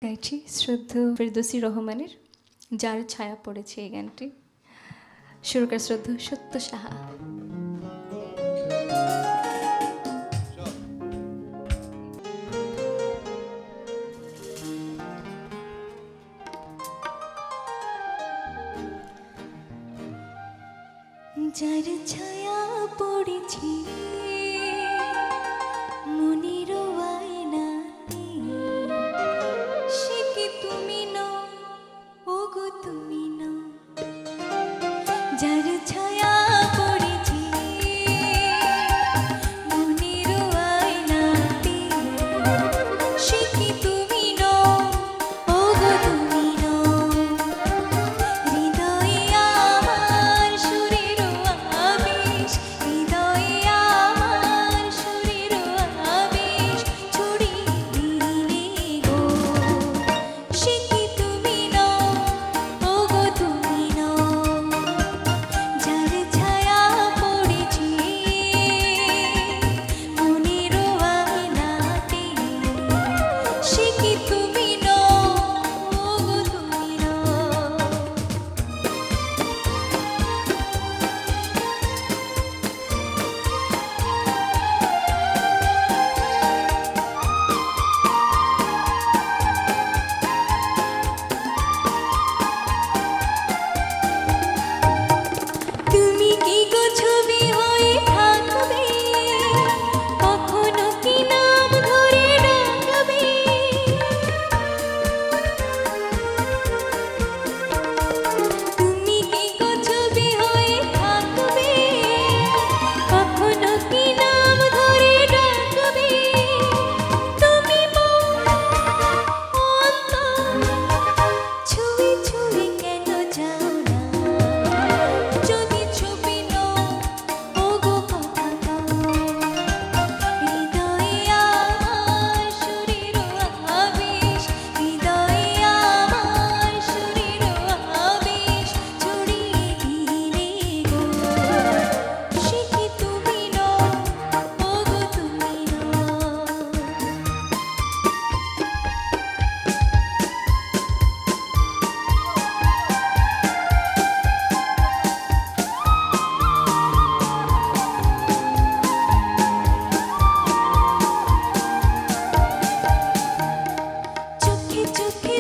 গাইছি শ্রদ্ধেয় ফেরদৌসী রহমানের যার ছায়া পড়েছে এই গানটি। সুরকার শ্রদ্ধেয় সত্য সাহা। যার ছায়া পড়েছে মনের আয়নাতে, সে কি তুমি নও, ওগো তুমি নও। যার ছায়া পড়েছে মনের আয়নাতে, সে কি তুমি নও, ওগো তুমি নও। হৃদয়ে আমার সুরের আবেশ, হৃদয়ে আমার সুরের আবেশ ছড়িয়ে দিলে গো। সে কি তুমি নও, ওগো তুমি নও। যার ছায়া পড়েছে মনের আয়নাতে, সে কি তুমি নও, ওগো তুমি নও। তুমি কি গো ছবি হয়ে থাকবে, কখনো কি নাম ধরে ডাকবে। তুমি কি গো ছবি হয়ে থাকবে, কখনো কি নাম ধরে ডাকবে। তুমি অন্তর ছুঁয়ে ছুঁয়ে কেন যাও না, যদি ছবি নও, ওগো কথা দাও। হৃদয়ে আমার সুরের আবেশ, হৃদয়ে আমার সুরের আবেশ ছড়িয়ে দিলে গো। সে কি তুমি নও, ওগো তুমি নও। চোখে চোখে